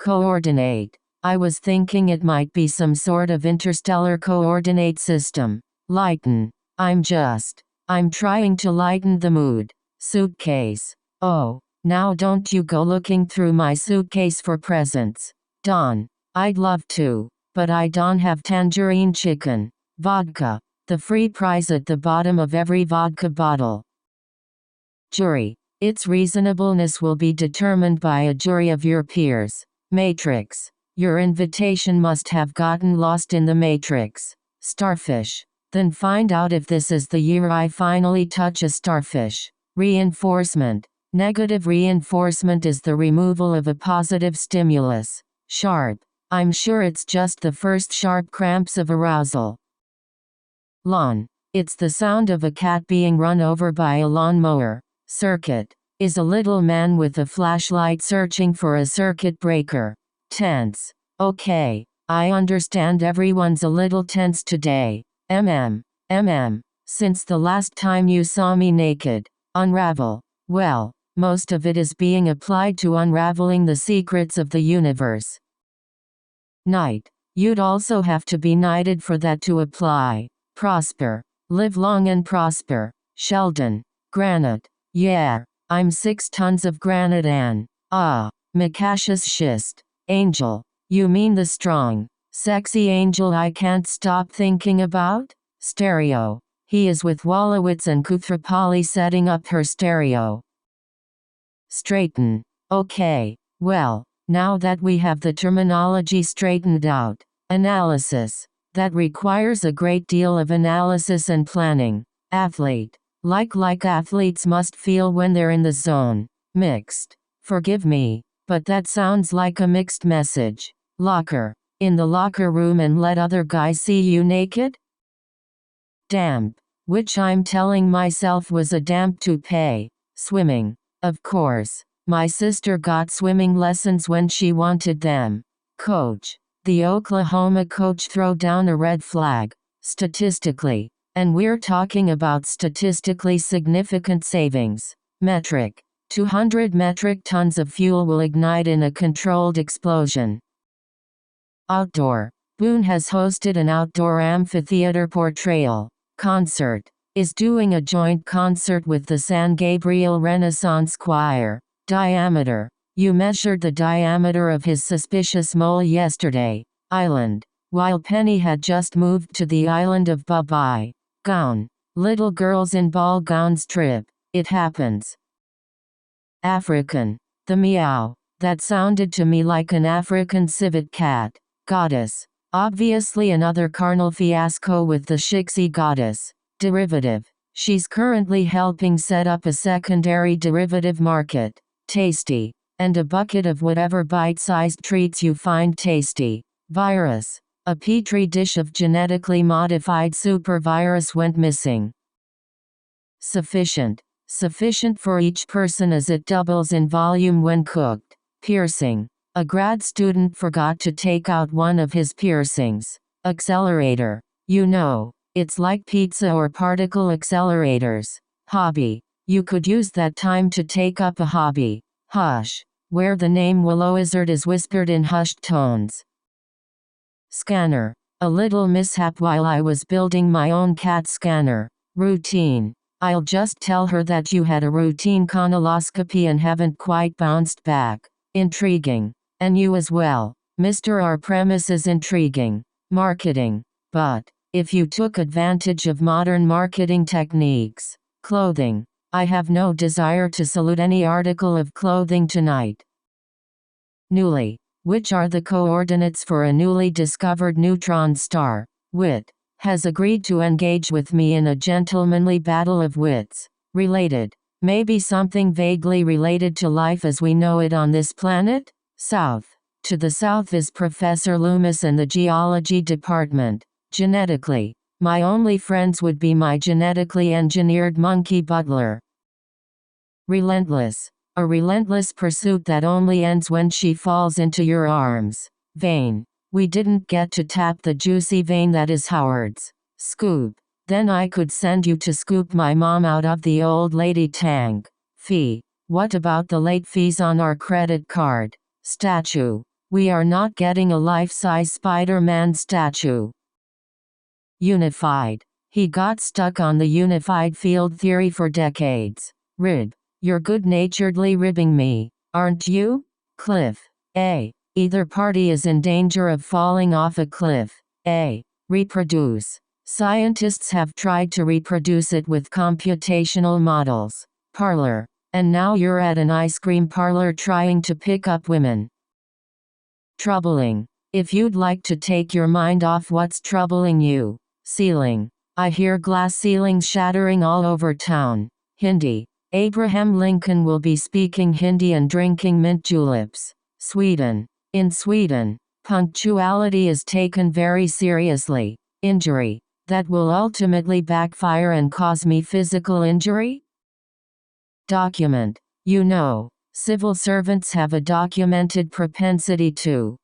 Coordinate. I was thinking it might be some sort of interstellar coordinate system. Lighten. I'm trying to lighten the mood. Suitcase. Oh, now don't you go looking through my suitcase for presents. Don. I'd love to, but I don't have tangerine chicken. Vodka. The free prize at the bottom of every vodka bottle. Jury. Its reasonableness will be determined by a jury of your peers. Matrix. Your invitation must have gotten lost in the matrix. Starfish. Then find out if this is the year I finally touch a starfish. Reinforcement. Negative reinforcement is the removal of a positive stimulus. Sharp. I'm sure it's just the first sharp cramps of arousal. Lawn. It's the sound of a cat being run over by a lawnmower. Circuit. Is a little man with a flashlight searching for a circuit breaker. Tense. Okay, I understand everyone's a little tense today. Since the last time you saw me naked. Unravel. Well, most of it is being applied to unraveling the secrets of the universe. Knight. You'd also have to be knighted for that to apply. Prosper. Live long and prosper. Sheldon. Granite. Yeah, I'm 6 tons of granite and, micaceous schist. Angel. You mean the strong, sexy angel I can't stop thinking about? Stereo. He is with Wolowitz and Kuthrapali setting up her stereo. Straighten. Okay, well, now that we have the terminology straightened out. Analysis. That requires a great deal of analysis and planning. Athlete. Like athletes must feel when they're in the zone. Mixed. Forgive me, but that sounds like a mixed message. Locker. In the locker room and let other guys see you naked? Damp. Which I'm telling myself was a damp toupee. Swimming. Of course. My sister got swimming lessons when she wanted them. Coach. The Oklahoma coach throw down a red flag. Statistically. And we're talking about statistically significant savings. Metric. 200 metric tons of fuel will ignite in a controlled explosion. Outdoor. Boone has hosted an outdoor amphitheater portrayal concert. Is doing a joint concert with the San Gabriel Renaissance Choir. Diameter. You measured the diameter of his suspicious mole yesterday. Island. While Penny had just moved to the island of Bye-Bye. Gown. Little girls in ball gowns trip. It happens. African. The meow. That sounded to me like an African civet cat. Goddess. Obviously another carnal fiasco with the Shixie goddess. Derivative. She's currently helping set up a secondary derivative market. Tasty. And a bucket of whatever bite-sized treats you find tasty. Virus. A petri dish of genetically modified supervirus went missing. Sufficient. Sufficient for each person as it doubles in volume when cooked. Piercing. A grad student forgot to take out one of his piercings. Accelerator. You know, it's like pizza or particle accelerators. Hobby. You could use that time to take up a hobby. Hush. Where the name Willowizard is whispered in hushed tones. Scanner. A little mishap while I was building my own CAT scanner. Routine. I'll just tell her that you had a routine colonoscopy and haven't quite bounced back. Intriguing. And you as well, Mr. Our premise is intriguing. Marketing. But, if you took advantage of modern marketing techniques. Clothing. I have no desire to salute any article of clothing tonight. Newly. Which are the coordinates for a newly discovered neutron star? Wit. Has agreed to engage with me in a gentlemanly battle of wits. Related. Maybe something vaguely related to life as we know it on this planet? South. To the south is Professor Loomis and the geology department. Genetically. My only friends would be my genetically engineered monkey butler. Relentless. A relentless pursuit that only ends when she falls into your arms. Vein. We didn't get to tap the juicy vein that is Howard's. Scoop. Then I could send you to scoop my mom out of the old lady tank. Fee. What about the late fees on our credit card? Statue. We are not getting a life-size Spider-Man statue. Unified. He got stuck on the unified field theory for decades. Rib. You're good-naturedly ribbing me, aren't you? Cliff. A. Either party is in danger of falling off a cliff. A. Reproduce. Scientists have tried to reproduce it with computational models. Parlor. And now you're at an ice cream parlor trying to pick up women. Troubling. If you'd like to take your mind off what's troubling you. Ceiling. I hear glass ceilings shattering all over town. Hindi. Abraham Lincoln will be speaking Hindi and drinking mint juleps. Sweden. In Sweden, punctuality is taken very seriously. Injury. That will ultimately backfire and cause me physical injury? Document. You know, civil servants have a documented propensity to,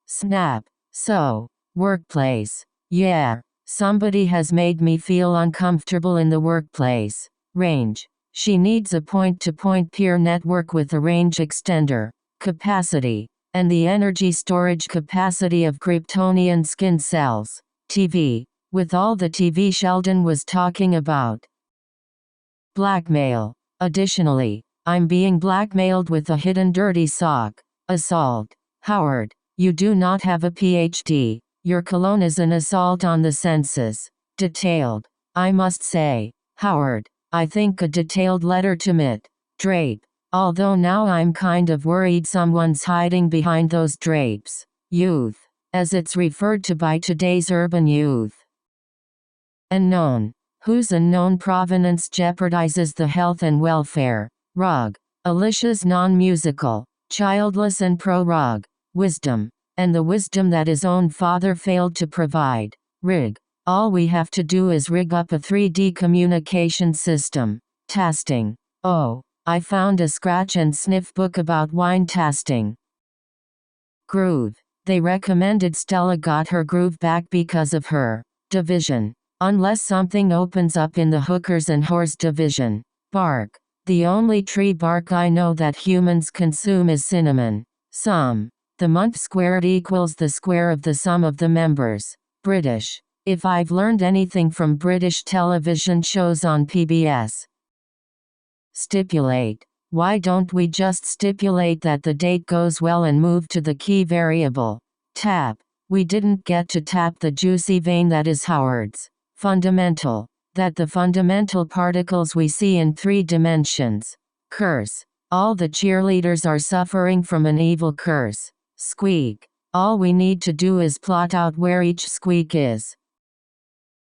snap. So, workplace. Yeah, somebody has made me feel uncomfortable in the workplace. Range. She needs a point-to-point peer network with a range extender. Capacity. And the energy storage capacity of Kryptonian skin cells. TV. With all the TV Sheldon was talking about. Blackmail. Additionally, I'm being blackmailed with a hidden dirty sock. Assault. Howard, you do not have a PhD. Your cologne is an assault on the senses. Detailed. I must say, Howard, I think a detailed letter to Mitt. Drape. Although now I'm kind of worried someone's hiding behind those drapes. Youth. As it's referred to by today's urban youth. Unknown. Whose unknown provenance jeopardizes the health and welfare. Rug. Alicia's non-musical, childless and pro-rug. Wisdom. And the wisdom that his own father failed to provide. Rig. All we have to do is rig up a 3D communication system. Tasting. Oh. I found a scratch and sniff book about wine tasting. Groove. They recommended Stella got her groove back because of her division. Unless something opens up in the hookers and whores division. Bark. The only tree bark I know that humans consume is cinnamon. Sum. The month squared equals the square of the sum of the members. British. If I've learned anything from British television shows on PBS. Stipulate. Why don't we just stipulate that the date goes well and move to the key variable? Tap. We didn't get to tap the juicy vein that is Howard's. Fundamental. That the fundamental particles we see in 3 dimensions. Curse. All the cheerleaders are suffering from an evil curse. Squeak. All we need to do is plot out where each squeak is.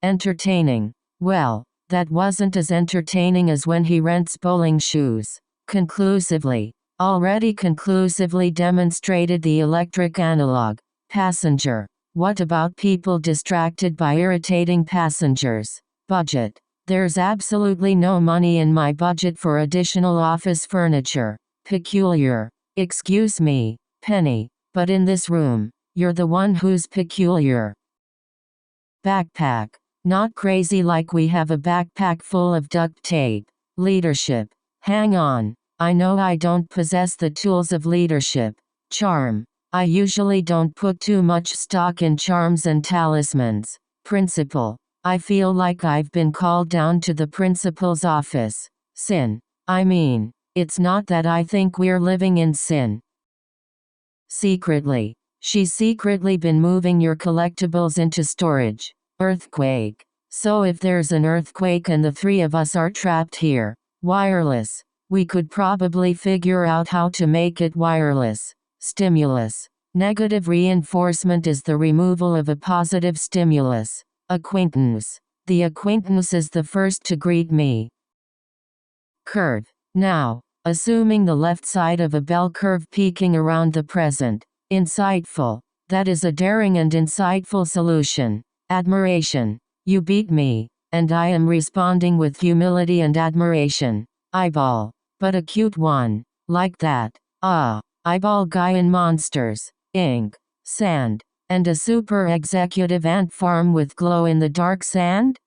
Entertaining. Well, that wasn't as entertaining as when he rents bowling shoes. Conclusively. Already conclusively demonstrated the electric analog. Passenger. What about people distracted by irritating passengers? Budget. There's absolutely no money in my budget for additional office furniture. Peculiar. Excuse me, Penny, but in this room, you're the one who's peculiar. Backpack. Not crazy like we have a backpack full of duct tape. Leadership. Hang on. I know I don't possess the tools of leadership. Charm. I usually don't put too much stock in charms and talismans. Principal. I feel like I've been called down to the principal's office. Sin. I mean, it's not that I think we're living in sin. Secretly. She's secretly been moving your collectibles into storage. Earthquake. So if there's an earthquake and the 3 of us are trapped here, wireless, we could probably figure out how to make it wireless. Stimulus. Negative reinforcement is the removal of a positive stimulus. Acquaintance. The acquaintance is the first to greet me. Curve. Now, assuming the left side of a bell curve peaking around the present. Insightful. That is a daring and insightful solution. Admiration. You beat me, and I am responding with humility and admiration. Eyeball. But a cute one. Like that. Eyeball guy in Monsters, Inc. Sand. And a super executive ant farm with glow-in-the-dark sand?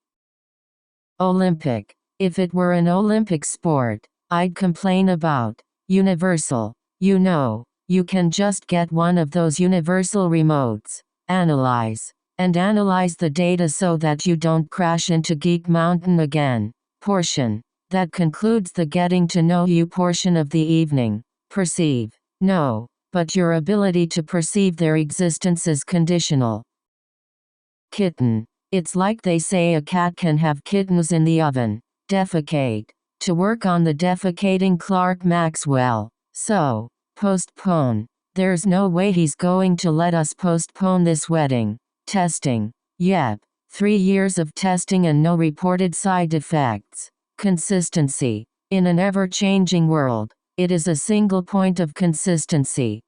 Olympic. If it were an Olympic sport, I'd complain about. Universal. You know, You can just get one of those universal remotes. Analyze. And analyze the data so that you don't crash into Geek Mountain again. Portion. That concludes the getting to know you portion of the evening. Perceive. No, but your ability to perceive their existence is conditional. Kitten. It's like they say a cat can have kittens in the oven. Defecate. To work on the defecating Clark Maxwell. So, postpone. There's no way he's going to let us postpone this wedding. Testing. Yep. 3 years of testing and no reported side effects. Consistency. In an ever-changing world, it is a single point of consistency.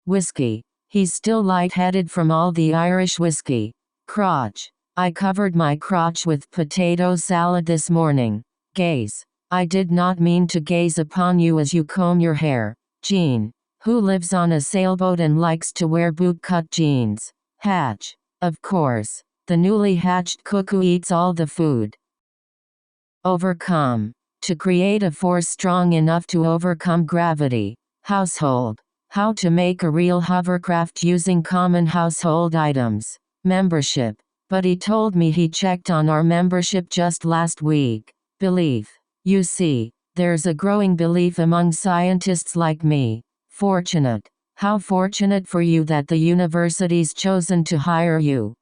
Whiskey. He's still lightheaded from all the Irish whiskey. Crotch. I covered my crotch with potato salad this morning. Gaze. I did not mean to gaze upon you as you comb your hair. Jean. Who lives on a sailboat and likes to wear bootcut jeans. Hatch. Of course. The newly hatched cuckoo eats all the food. Overcome. To create a force strong enough to overcome gravity. Household. How to make a real hovercraft using common household items. Membership. But he told me he checked on our membership just last week. Belief. You see, there's a growing belief among scientists like me. Fortunate. How fortunate for you that the university's chosen to hire you.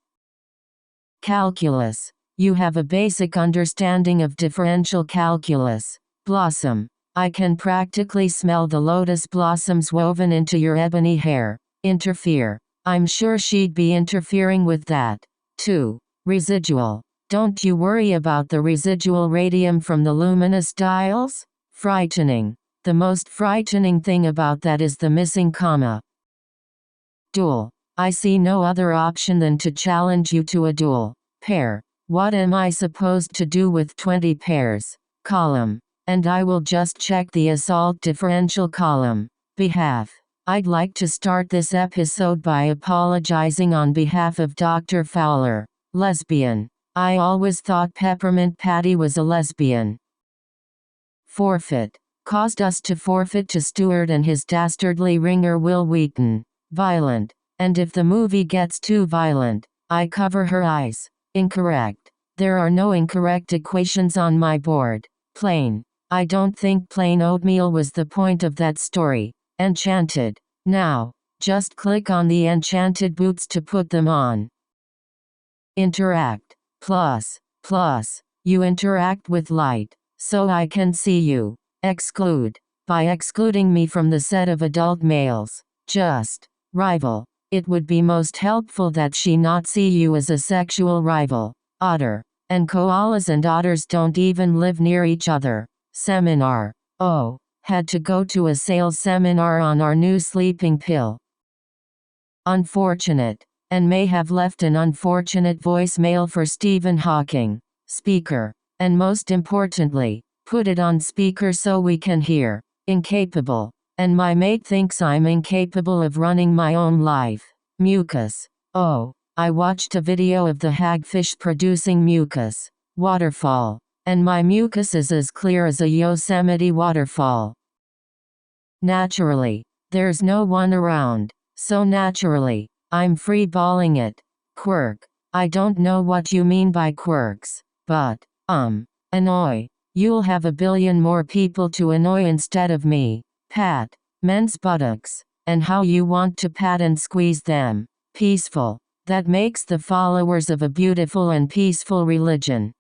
Calculus. You have a basic understanding of differential calculus. Blossom. I can practically smell the lotus blossoms woven into your ebony hair. Interfere. I'm sure she'd be interfering with that. 2. Residual. Don't you worry about the residual radium from the luminous dials? Frightening. The most frightening thing about that is the missing comma. Duel. I see no other option than to challenge you to a duel. Pair. What am I supposed to do with 20 pairs? Column. And I will just check the assault differential column. Behalf. I'd like to start this episode by apologizing on behalf of Dr. Fowler. Lesbian. I always thought Peppermint Patty was a lesbian. Forfeit. Caused us to forfeit to Stewart and his dastardly ringer Will Wheaton. Violent. And if the movie gets too violent, I cover her eyes. Incorrect. There are no incorrect equations on my board. Plain. I don't think plain oatmeal was the point of that story. Enchanted. Now, just click on the enchanted boots to put them on. Interact. Plus. You interact with light, so I can see you. Exclude. By excluding me from the set of adult males. Just. Rival. It would be most helpful that she not see you as a sexual rival. Otter. And koalas and otters don't even live near each other. Seminar. Oh. Had to go to a sales seminar on our new sleeping pill. Unfortunate. And may have left an unfortunate voicemail for Stephen Hawking. Speaker. And most importantly, put it on speaker so we can hear. Incapable. And my mate thinks I'm incapable of running my own life. Mucus. Oh, I watched a video of the hagfish producing mucus. Waterfall. And my mucus is as clear as a Yosemite waterfall. Naturally. There's no one around. So naturally, I'm free-balling it. Quirk. I don't know what you mean by quirks. But, annoy. You'll have a billion more people to annoy instead of me. Pat. Men's buttocks. And how you want to pat and squeeze them. Peaceful. That makes the followers of a beautiful and peaceful religion.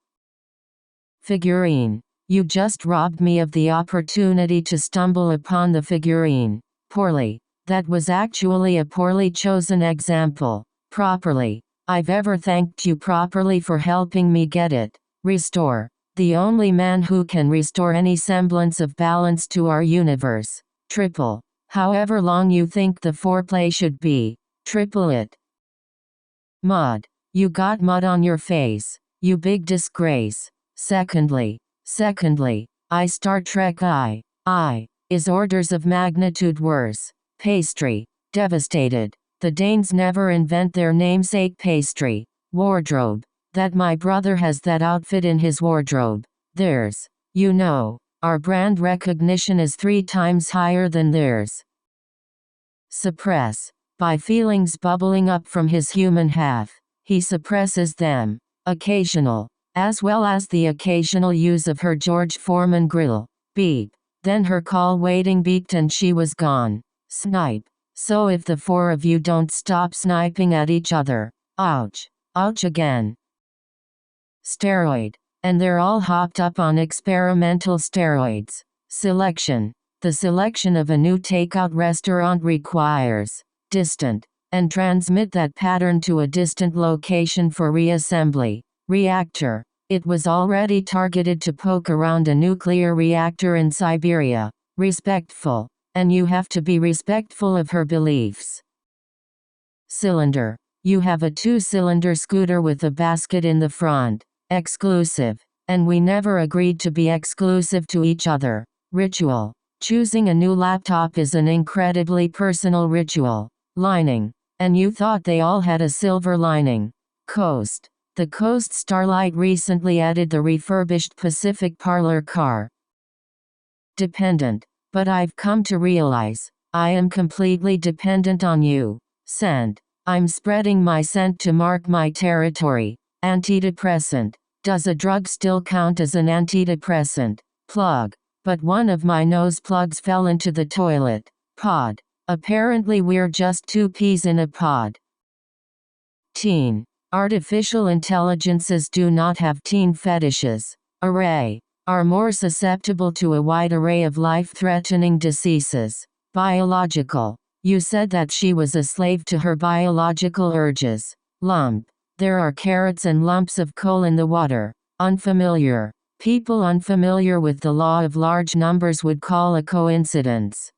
Figurine. You just robbed me of the opportunity to stumble upon the figurine. Poorly. That was actually a poorly chosen example. Properly. I've ever thanked you properly for helping me get it. Restore. The only man who can restore any semblance of balance to our universe. Triple. However long you think the foreplay should be. Triple it. Mud. You got mud on your face. You big disgrace. Secondly, I Star Trek I is orders of magnitude worse. Pastry. Devastated. The Danes never invent their namesake pastry. Wardrobe. That my brother has that outfit in his wardrobe. Theirs. You know, our brand recognition is 3 times higher than theirs. Suppress. By feelings bubbling up from his human half, he suppresses them. Occasional. As well as the occasional use of her George Foreman grill. Beep. Then her call waiting beeped and she was gone. Snipe. So if the four of you don't stop sniping at each other. Ouch. Ouch again. Steroid. And they're all hopped up on experimental steroids. Selection. The selection of a new takeout restaurant requires distant, and transmit that pattern to a distant location for reassembly. Reactor. It was already targeted to poke around a nuclear reactor in Siberia. Respectful. And you have to be respectful of her beliefs. Cylinder. You have a 2-cylinder scooter with a basket in the front. Exclusive. And we never agreed to be exclusive to each other. Ritual. Choosing a new laptop is an incredibly personal ritual. Lining. And you thought they all had a silver lining. Coast. The Coast Starlight recently added the refurbished Pacific Parlor car. Dependent. But I've come to realize, I am completely dependent on you. Scent. I'm spreading my scent to mark my territory. Antidepressant. Does a drug still count as an antidepressant? Plug. But one of my nose plugs fell into the toilet. Pod. Apparently we're just two peas in a pod. Teen. Artificial intelligences do not have teen fetishes. Array. Are more susceptible to a wide array of life-threatening diseases. Biological. You said that she was a slave to her biological urges. Lump. There are carrots and lumps of coal in the water. Unfamiliar. People unfamiliar with the law of large numbers would call a coincidence.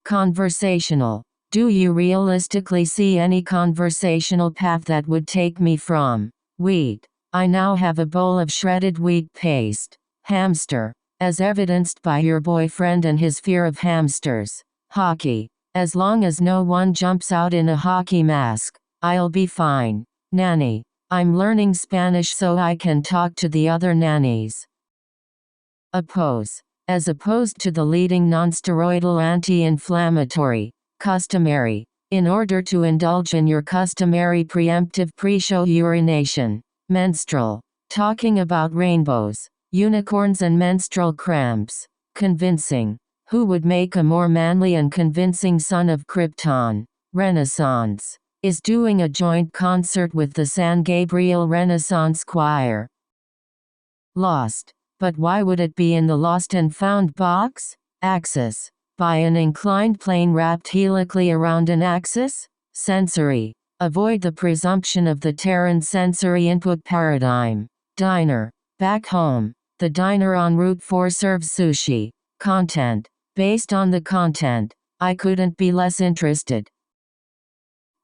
Conversational. Do you realistically see any conversational path that would take me from wheat? I now have a bowl of shredded wheat paste. Hamster. As evidenced by your boyfriend and his fear of hamsters. Hockey. As long as no one jumps out in a hockey mask, I'll be fine. Nanny. I'm learning Spanish so I can talk to the other nannies. Oppose. As opposed to the leading nonsteroidal anti-inflammatory. Customary. In order to indulge in your customary preemptive pre-show urination. Menstrual. Talking about rainbows, unicorns and menstrual cramps. Convincing. Who would make a more manly and convincing son of Krypton? Renaissance. Is doing a joint concert with the San Gabriel Renaissance Choir. Lost. But why would it be in the lost and found box? Axis. By an inclined plane wrapped helically around an axis? Sensory. Avoid the presumption of the Terran sensory input paradigm. Diner. Back home. The diner en route 4 serves sushi. Content. Based on the content, I couldn't be less interested.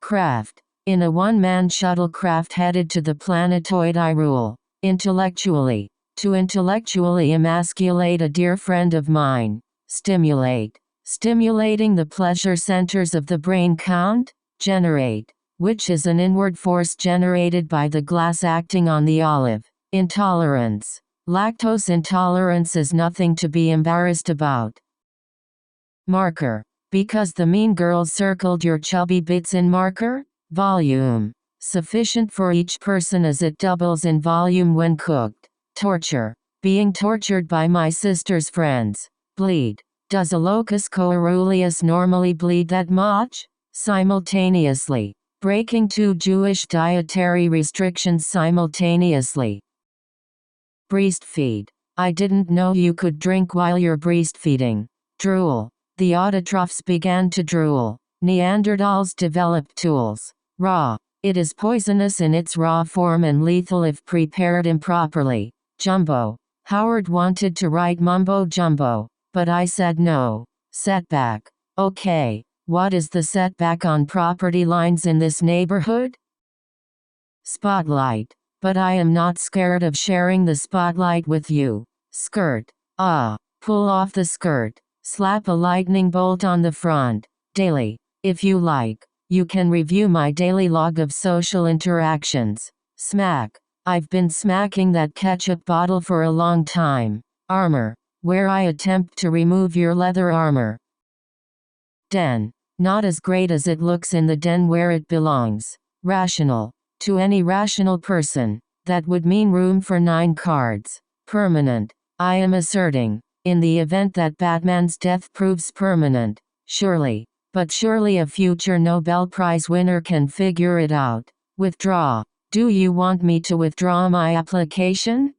Craft. In a one-man shuttlecraft headed to the planetoid I rule. Intellectually. To intellectually emasculate a dear friend of mine. Stimulate. Stimulating the pleasure centers of the brain. Count. Generate. Which is an inward force generated by the glass acting on the olive. Intolerance. Lactose intolerance is nothing to be embarrassed about. Marker. Because the mean girls circled your chubby bits in marker? Volume. Sufficient for each person as it doubles in volume when cooked. Torture. Being tortured by my sister's friends. Bleed. Does a locus coeruleus normally bleed that much? Simultaneously. Breaking 2 Jewish dietary restrictions simultaneously. Breastfeed. I didn't know you could drink while you're breastfeeding. Drool. The autotrophs began to drool. Neanderthals developed tools. Raw. It is poisonous in its raw form and lethal if prepared improperly. Jumbo. Howard wanted to write mumbo jumbo, but I said no. Setback. Okay, what is the setback on property lines in this neighborhood? Spotlight. But I am not scared of sharing the spotlight with you. Skirt. Pull off the skirt. Slap a lightning bolt on the front. Daily. If you like, you can review my daily log of social interactions. Smack. I've been smacking that ketchup bottle for a long time. Armor. Where I attempt to remove your leather armor. Den. Not as great as it looks in the den where it belongs. Rational. To any rational person, that would mean room for 9 cards. Permanent. I am asserting, in the event that Batman's death proves permanent, surely, but surely a future Nobel Prize winner can figure it out. Withdraw. Do you want me to withdraw my application?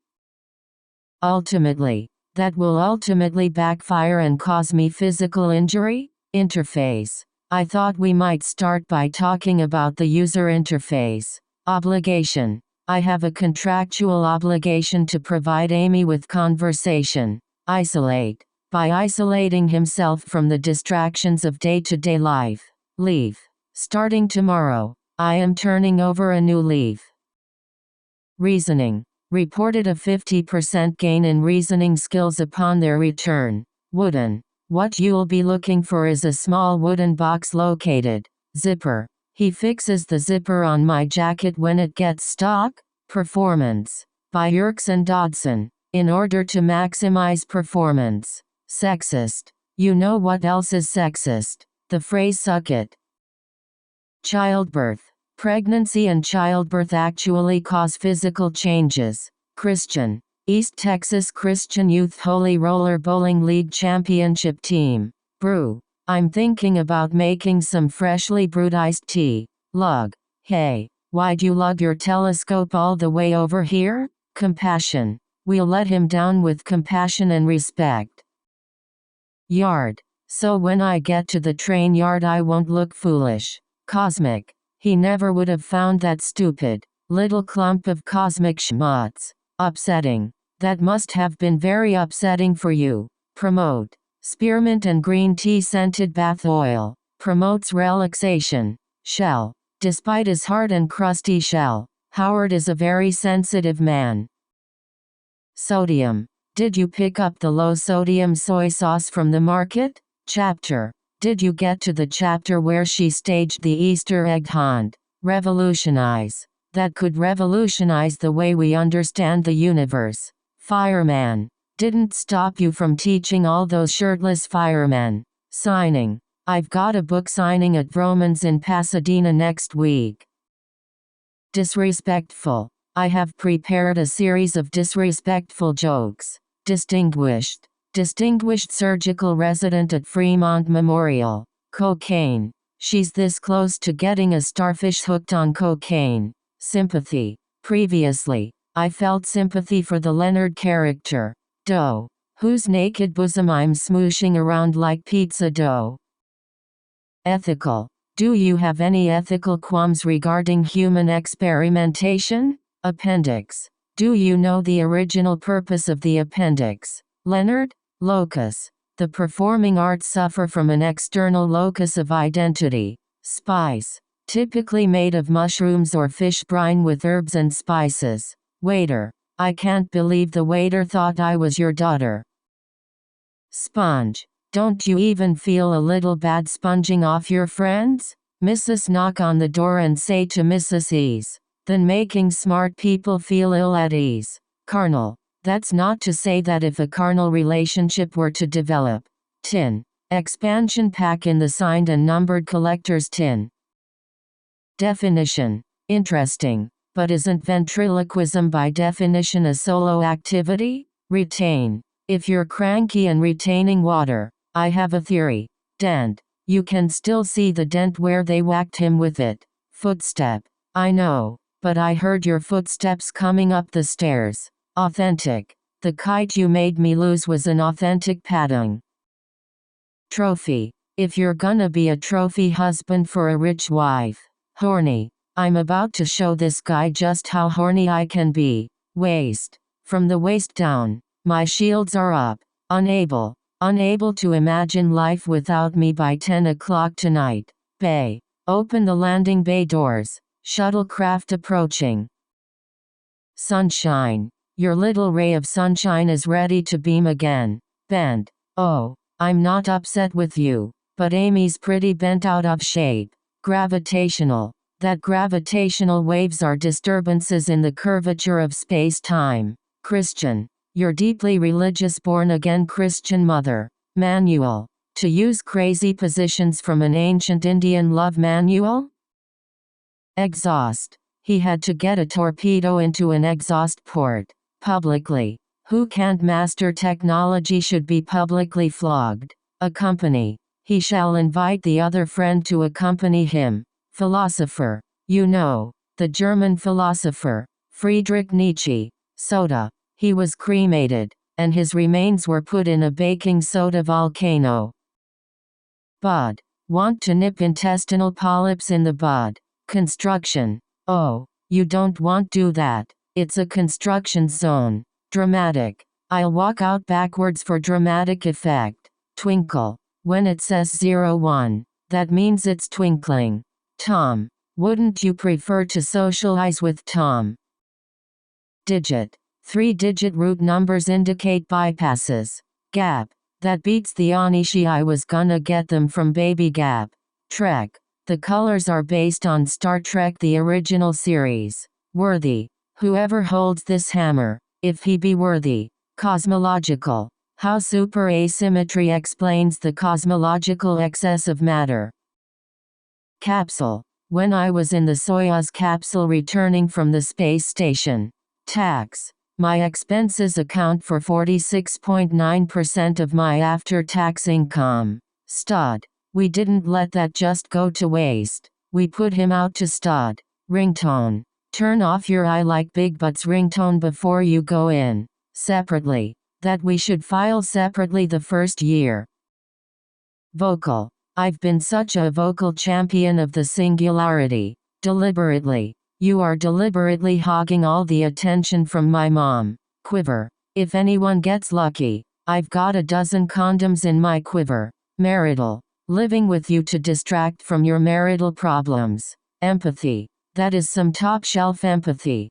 Ultimately. That will ultimately backfire and cause me physical injury? Interface. I thought we might start by talking about the user interface. Obligation. I have a contractual obligation to provide Amy with conversation. Isolate. By isolating himself from the distractions of day-to-day life. Leave. Starting tomorrow, I am turning over a new leaf. Reasoning. Reported a 50% gain in reasoning skills upon their return. Wooden. What you'll be looking for is a small wooden box located. Zipper. He fixes the zipper on my jacket when it gets stuck. Performance. By Yerkes and Dodson. In order to maximize performance. Sexist. You know what else is sexist? The phrase suck it. Childbirth. Pregnancy and childbirth actually cause physical changes. Christian. East Texas Christian Youth Holy Roller Bowling League Championship Team. Brew. I'm thinking about making some freshly brewed iced tea. Lug. Hey, why'd you lug your telescope all the way over here? Compassion. We'll let him down with compassion and respect. Yard. So when I get to the train yard I won't look foolish. Cosmic. He never would have found that stupid, little clump of cosmic schmutz. Upsetting. That must have been very upsetting for you. Promote. Spearmint and green tea scented bath oil. Promotes relaxation. Shell. Despite his hard and crusty shell, Howard is a very sensitive man. Sodium. Did you pick up the low sodium soy sauce from the market? Chapter. Did you get to the chapter where she staged the Easter egg hunt? Revolutionize. That could revolutionize the way we understand the universe. Fireman. Didn't stop you from teaching all those shirtless firemen. Signing. I've got a book signing at Vroman's in Pasadena next week. Disrespectful. I have prepared a series of disrespectful jokes. Distinguished. Distinguished surgical resident at Fremont Memorial. Cocaine. She's this close to getting a starfish hooked on cocaine. Sympathy. Previously, I felt sympathy for the Leonard character. Dough. Whose naked bosom I'm smooshing around like pizza dough. Ethical. Do you have any ethical qualms regarding human experimentation? Appendix. Do you know the original purpose of the appendix? Leonard? Locus. The performing arts suffer from an external locus of identity. Spice. Typically made of mushrooms or fish brine with herbs and spices. Waiter. I can't believe the waiter thought I was your daughter. Sponge. Don't you even feel a little bad sponging off your friends? Mrs. Knock on the door and say to Mrs. Ease. Then making smart people feel ill at ease. Carnal. That's not to say that if a carnal relationship were to develop. Tin. Expansion pack in the signed and numbered collector's tin. Definition. Interesting. But isn't ventriloquism by definition a solo activity? Retain. If you're cranky and retaining water, I have a theory. Dent. You can still see the dent where they whacked him with it. Footstep. I know, but I heard your footsteps coming up the stairs. Authentic. The kite you made me lose was an authentic padding. Trophy. If you're gonna be a trophy husband for a rich wife. Horny. I'm about to show this guy just how horny I can be. Waist. From the waist down, my shields are up. Unable to imagine life without me by 10 o'clock tonight. Bay. Open the landing bay doors. Shuttlecraft approaching. Sunshine. Your little ray of sunshine is ready to beam again. Bent. Oh, I'm not upset with you, but Amy's pretty bent out of shape. Gravitational. That gravitational waves are disturbances in the curvature of space-time. Christian. Your deeply religious born-again Christian mother. Manual. To use crazy positions from an ancient Indian love manual? Exhaust. He had to get a torpedo into an exhaust port. Publicly. Who can't master technology should be publicly flogged. Accompany. He shall invite the other friend to accompany him. Philosopher. You know, the German philosopher, Friedrich Nietzsche. Soda. He was cremated, and his remains were put in a baking soda volcano. Bud. Want to nip intestinal polyps in the bud. Construction. Oh, you don't want do that. It's a construction zone. Dramatic. I'll walk out backwards for dramatic effect. Twinkle. When it says 01, that means it's twinkling. Tom. Wouldn't you prefer to socialize with Tom? Digit. 3-digit root numbers indicate bypasses. Gap. That beats the Onishi. I was gonna get them from Baby Gap. Trek. The colors are based on Star Trek the original series. Worthy. Whoever holds this hammer, if he be worthy. Cosmological. How super asymmetry explains the cosmological excess of matter. Capsule. When I was in the Soyuz capsule returning from the space station. Tax. My expenses account for 46.9% of my after-tax income. Stud. We didn't let that just go to waste. We put him out to stud. Ringtone. Turn off your I like big butts ringtone before you go in. Separately. That we should file separately the first year. Vocal. I've been such a vocal champion of the singularity. Deliberately. You are deliberately hogging all the attention from my mom. Quiver. If anyone gets lucky, I've got a dozen condoms in my quiver. Marital. Living with you to distract from your marital problems. Empathy. That is some top-shelf empathy.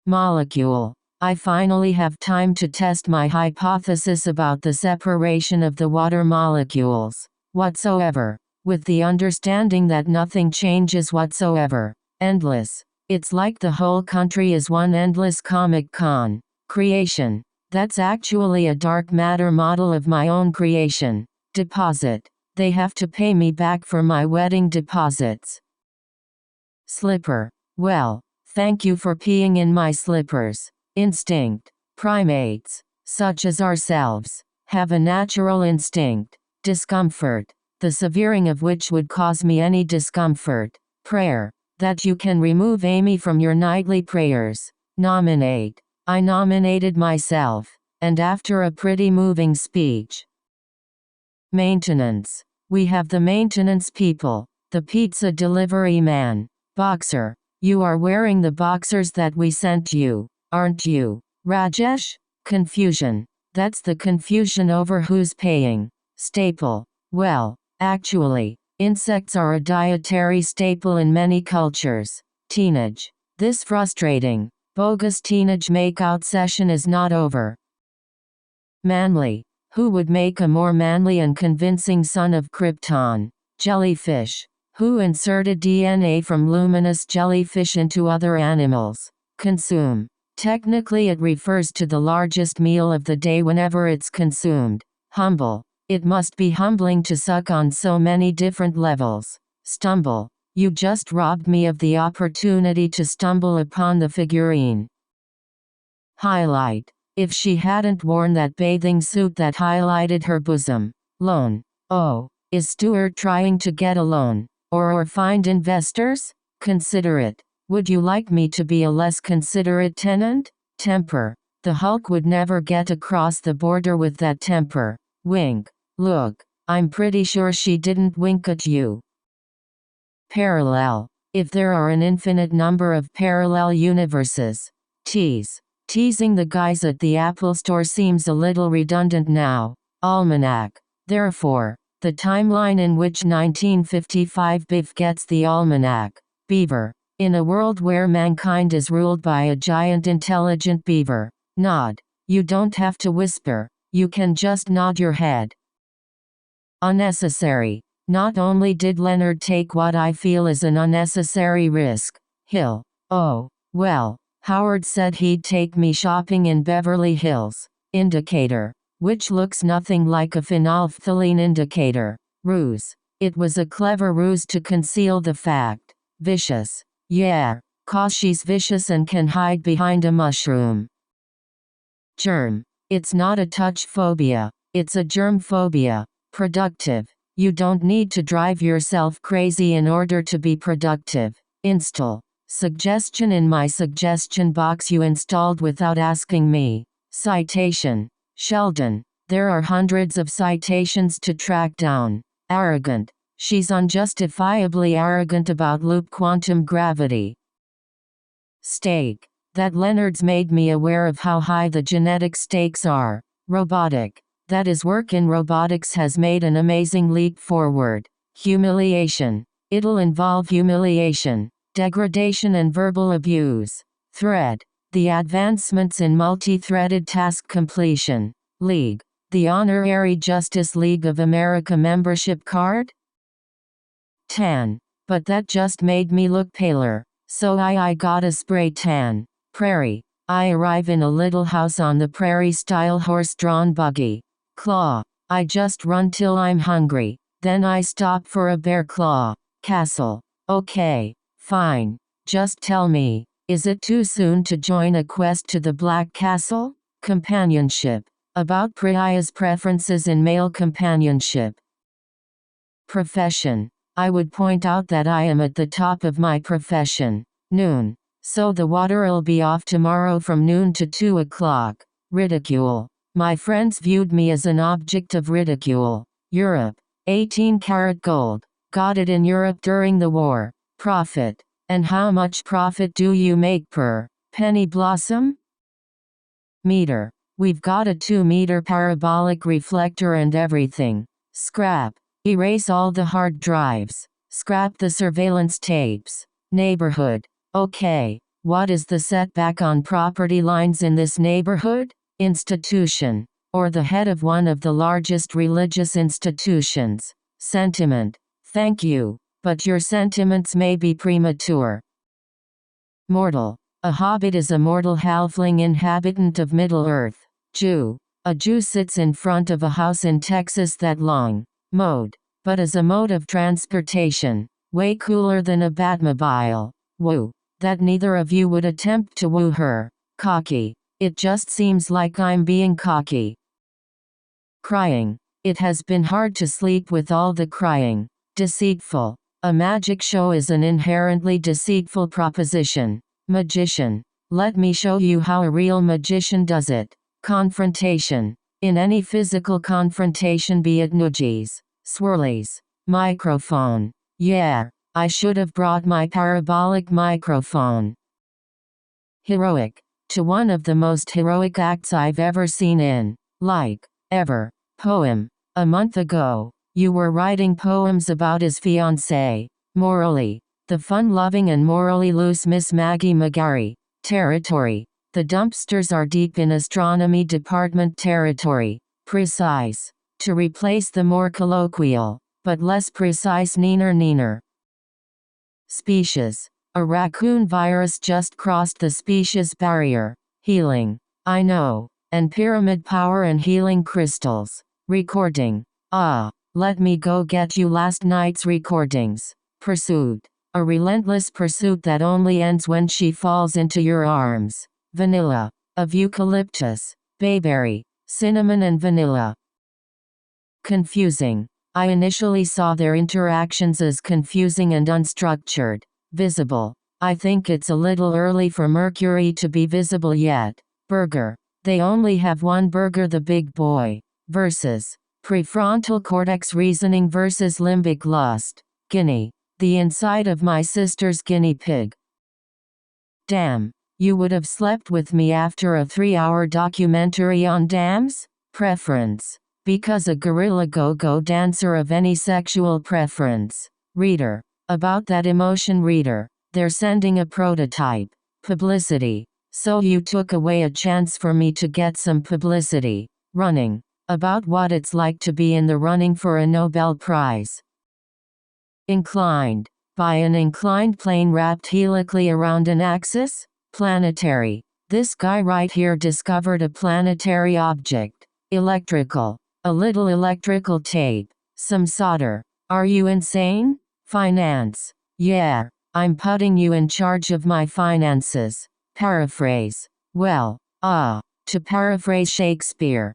Molecule. I finally have time to test my hypothesis about the separation of the water molecules. Whatsoever. With the understanding that nothing changes whatsoever. Endless. It's like the whole country is one endless Comic Con. Creation. That's actually a dark matter model of my own creation. Deposit. They have to pay me back for my wedding deposits. Slipper. Well, thank you for peeing in my slippers. Instinct. Primates, such as ourselves, have a natural instinct. Discomfort. The severing of which would cause me any discomfort. Prayer. That you can remove Amy from your nightly prayers. Nominate. I nominated myself, and after a pretty moving speech. Maintenance. We have the maintenance people, the pizza delivery man. Boxer. You are wearing the boxers that we sent you, aren't you, Rajesh? Confusion. That's the confusion over who's paying. Staple. Well, actually, insects are a dietary staple in many cultures. Teenage. This frustrating, bogus teenage makeout session is not over. Manly. Who would make a more manly and convincing son of Krypton? Jellyfish. Who inserted DNA from luminous jellyfish into other animals? Consume. Technically it refers to the largest meal of the day whenever it's consumed. Humble. It must be humbling to suck on so many different levels. Stumble. You just robbed me of the opportunity to stumble upon the figurine. Highlight. If she hadn't worn that bathing suit that highlighted her bosom. Loan. Oh, is Stuart trying to get a loan? Or find investors? Considerate. Would you like me to be a less considerate tenant? Temper. The Hulk would never get across the border with that temper. Wink. Look, I'm pretty sure she didn't wink at you. Parallel. If there are an infinite number of parallel universes. Tease. Teasing the guys at the Apple Store seems a little redundant now. Almanac. Therefore, the timeline in which 1955 Biff gets the almanac. Beaver. In a world where mankind is ruled by a giant intelligent beaver. Nod. You don't have to whisper, you can just nod your head. Unnecessary. Not only did Leonard take what I feel is an unnecessary risk. Hill. Oh, well, Howard said he'd take me shopping in Beverly Hills. Indicator. which looks nothing like a phenolphthalein indicator. Ruse. It was a clever ruse to conceal the fact. Vicious. Yeah, 'cause she's vicious and can hide behind a mushroom. Germ. It's not a touch phobia, it's a germ phobia. Productive. You don't need to drive yourself crazy in order to be productive. Install. Suggestion in my suggestion box you installed without asking me. Citation. Sheldon. There are hundreds of citations to track down. Arrogant. She's unjustifiably arrogant about loop quantum gravity. Stake. That Leonard's made me aware of how high the genetic stakes are. Robotic. That his work in robotics has made an amazing leap forward. Humiliation. It'll involve humiliation, degradation and verbal abuse. Thread. The advancements in multi-threaded task completion. League. The Honorary Justice League of America membership card? Tan. But that just made me look paler, so I got a spray tan. Prairie. I arrive in a little house on the prairie-style horse-drawn buggy. Claw. I just run till I'm hungry, then I stop for a bear claw. Castle. Okay, fine. Just tell me, is it too soon to join a quest to the Black Castle? Companionship. About Priya's preferences in male companionship. Profession. I would point out that I am at the top of my profession. Noon. So the water'll be off tomorrow from noon to 2 o'clock. Ridicule. My friends viewed me as an object of ridicule. Europe. 18-karat gold. Got it in Europe during the war. Profit. And how much profit do you make per penny blossom? Meter. We've got a 2-meter parabolic reflector and everything. Scrap. Erase all the hard drives. Scrap the surveillance tapes. Neighborhood. Okay, what is the setback on property lines in this neighborhood? Institution. Or the head of one of the largest religious institutions. Sentiment. Thank you, but your sentiments may be premature. Mortal. A hobbit is a mortal halfling inhabitant of Middle-earth. Jew. A Jew sits in front of a house in Texas that long. Mode. But as a mode of transportation. Way cooler than a Batmobile. Woo. That neither of you would attempt to woo her. Cocky. It just seems like I'm being cocky. Crying. It has been hard to sleep with all the crying. Deceitful. A magic show is an inherently deceitful proposition. Magician. Let me show you how a real magician does it. Confrontation. In any physical confrontation, be it nudges, swirlies. Microphone. Yeah. I should have brought my parabolic microphone. Heroic. To one of the most heroic acts I've ever seen in, like, ever. Poem. A month ago, you were writing poems about his fiancée. Morally. The fun-loving and morally loose Miss Maggie McGarry. Territory. The dumpsters are deep in astronomy department territory. Precise. To replace the more colloquial, but less precise neener. Species. A raccoon virus just crossed the species barrier. Healing. I know. And pyramid power and healing crystals. Recording. Let me go get you last night's recordings. Pursuit. A relentless pursuit that only ends when she falls into your arms. Vanilla. Of eucalyptus, bayberry, cinnamon and vanilla. Confusing. I initially saw their interactions as confusing and unstructured. Visible. I think it's a little early for Mercury to be visible yet. Burger. They only have one burger, the big boy. Versus. Prefrontal cortex reasoning versus limbic lust. Guinea. The inside of my sister's guinea pig. Damn. You would have slept with me after a 3-hour documentary on dams? Preference. Because a gorilla go-go dancer of any sexual preference. Reader. About that emotion, reader. They're sending a prototype. Publicity. So you took away a chance for me to get some publicity. Running. About what it's like to be in the running for a Nobel Prize. Inclined. By an inclined plane wrapped helically around an axis? Planetary. This guy right here discovered a planetary object. Electrical. A little electrical tape. Some solder. Are you insane? Finance. Yeah, I'm putting you in charge of my finances. Paraphrase. Well, to paraphrase Shakespeare.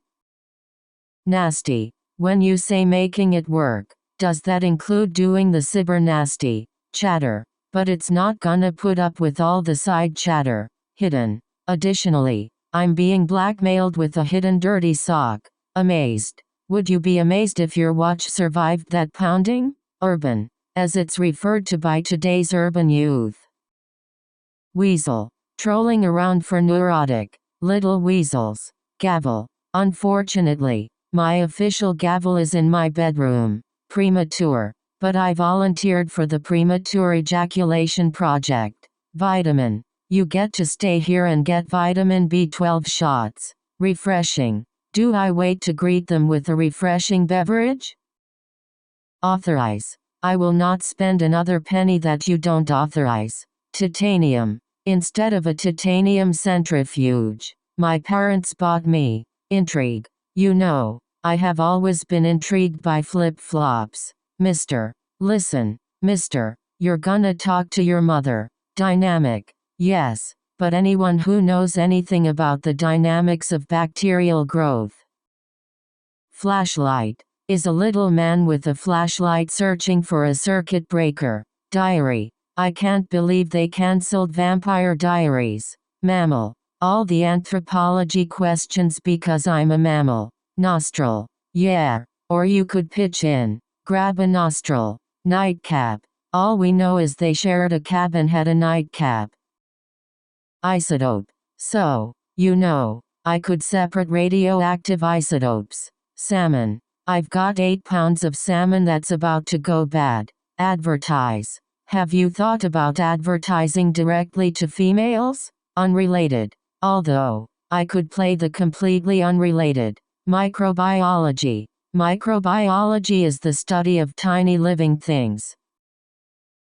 Nasty. When you say making it work, does that include doing the cyber nasty chatter? But it's not gonna put up with all the side chatter. Hidden. Additionally, I'm being blackmailed with a hidden dirty sock. Amazed. Would you be amazed if your watch survived that pounding? Urban, as it's referred to by today's urban youth. Weasel. Trolling around for neurotic little weasels. Gavel. Unfortunately, my official gavel is in my bedroom. Premature. But I volunteered for the premature ejaculation project. Vitamin. You get to stay here and get vitamin B12 shots. Refreshing. Do I wait to greet them with a refreshing beverage? Authorize. I will not spend another penny that you don't authorize. Titanium. Instead of a titanium centrifuge, my parents bought me. Intrigue. You know, I have always been intrigued by flip-flops. Mister. Listen, mister, you're gonna talk to your mother. Dynamic. Yes, but anyone who knows anything about the dynamics of bacterial growth. Flashlight. Is a little man with a flashlight searching for a circuit breaker. Diary. I can't believe they cancelled Vampire Diaries. Mammal. All the anthropology questions because I'm a mammal. Nostril. Yeah, or you could pitch in. Grab a nostril. Nightcap. All we know is they shared a cab and had a nightcap. Isotope. So, you know, I could separate radioactive isotopes. Salmon. I've got 8 pounds of salmon that's about to go bad. Advertise. Have you thought about advertising directly to females? Unrelated. Although, I could play the completely unrelated. Microbiology. Microbiology is the study of tiny living things.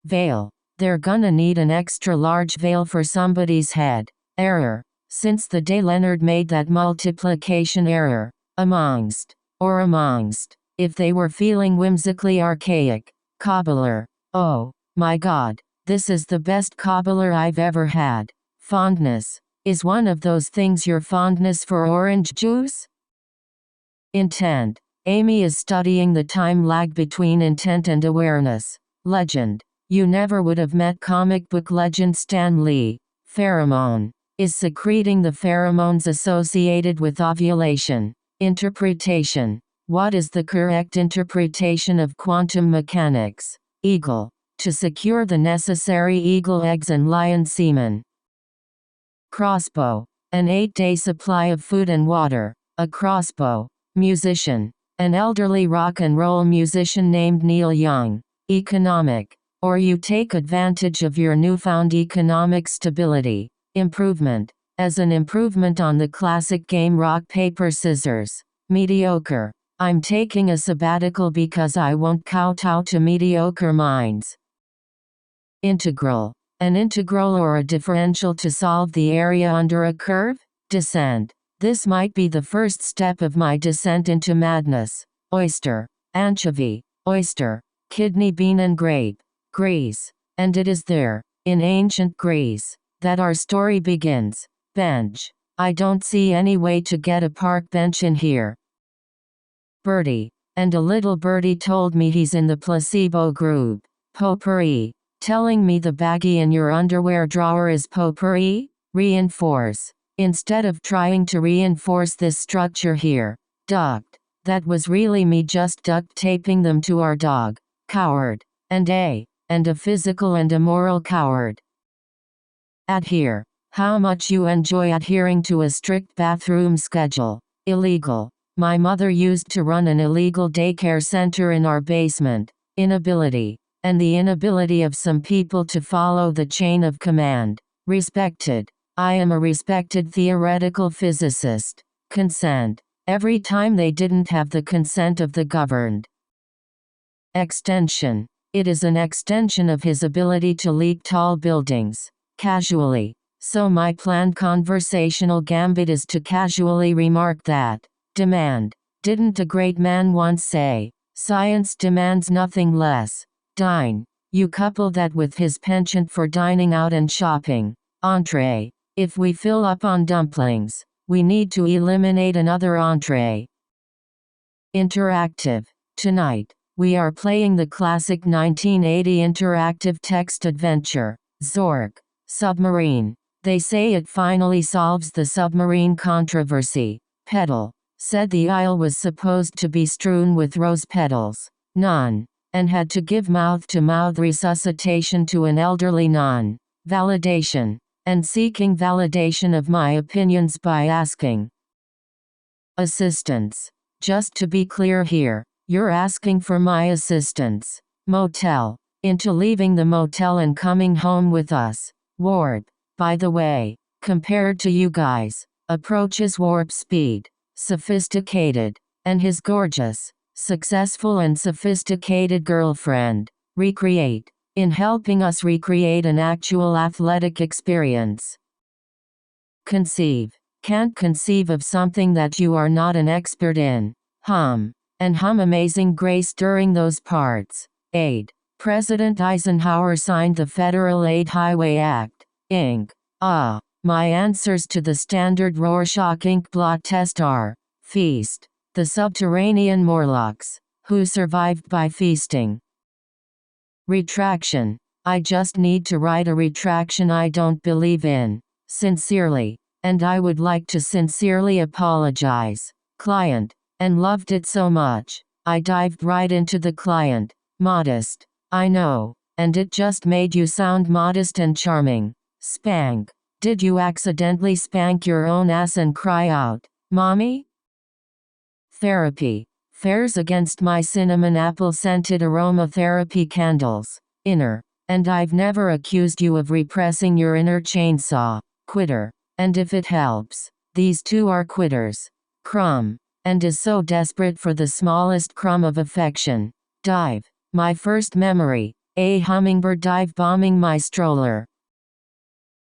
Veil. They're gonna need an extra large veil for somebody's head. Error. Since the day Leonard made that multiplication error. Amongst. Or amongst. If they were feeling whimsically archaic. Cobbler. Oh, my God. This is the best cobbler I've ever had. Fondness. Is one of those things your fondness for orange juice? Intent. Amy is studying the time lag between intent and awareness. Legend. You never would have met comic book legend Stan Lee. Pheromone. Is secreting the pheromones associated with ovulation. Interpretation. What is the correct interpretation of quantum mechanics? Eagle. To secure the necessary eagle eggs and lion semen. Crossbow. An 8-day supply of food and water. A crossbow. Musician. An elderly rock and roll musician named Neil Young. Economic. Or you take advantage of your newfound economic stability. Improvement. As an improvement on the classic game rock paper scissors. Mediocre. I'm taking a sabbatical because I won't kowtow to mediocre minds. Integral. An integral or a differential to solve the area under a curve? Descent. This might be the first step of my descent into madness. Oyster. Anchovy. Oyster. Kidney bean and grape. Greece. And it is there, in ancient Greece, that our story begins. Bench. I don't see any way to get a park bench in here. Birdie. And a little birdie told me he's in the placebo group. Potpourri. Telling me the baggie in your underwear drawer is potpourri? Reinforce. Instead of trying to reinforce this structure here. Duct. That was really me just duct taping them to our dog. Coward. And a physical and a moral coward. Adhere. How much you enjoy adhering to a strict bathroom schedule. Illegal. My mother used to run an illegal daycare center in our basement. Inability. And the inability of some people to follow the chain of command. Respected. I am a respected theoretical physicist. Consent. Every time they didn't have the consent of the governed. Extension. It is an extension of his ability to leap tall buildings. Casually. So my planned conversational gambit is to casually remark that. demand. Didn't a great man once say, science demands nothing less. Dine. You couple that with his penchant for dining out and shopping. Entree. If we fill up on dumplings, we need to eliminate another entree. Interactive. Tonight, we are playing the classic 1980 interactive text adventure, Zork. Submarine. They say it finally solves the submarine controversy. Petal. Said the aisle was supposed to be strewn with rose petals. None. And had to give mouth-to-mouth resuscitation to an elderly nun. Validation. And seeking validation of my opinions by asking assistance. Just to be clear here, you're asking for my assistance. Motel. Into leaving the motel and coming home with us. Warp. By the way, compared to you guys, approaches warp speed. Sophisticated. And his gorgeous, successful and sophisticated girlfriend. Recreate. In helping us recreate an actual athletic experience. Conceive. Can't conceive of something that you are not an expert in. Hum. And hum Amazing Grace during those parts. Aid. President Eisenhower signed the Federal Aid Highway Act, Inc. My answers to the standard Rorschach ink blot test are: feast. The subterranean Morlocks, who survived by feasting. Retraction. I just need to write a retraction I don't believe in. Sincerely. And I would like to sincerely apologize. Client. And loved it so much, I dived right into the client. Modest. I know. And it just made you sound modest and charming. Spank. Did you accidentally spank your own ass and cry out, "Mommy?" Therapy. Fares against my cinnamon apple scented aromatherapy candles. Inner. And I've never accused you of repressing your inner chainsaw. Quitter. And if it helps, these two are quitters. Crumb. And is so desperate for the smallest crumb of affection. Dive. My first memory. A hummingbird dive bombing my stroller.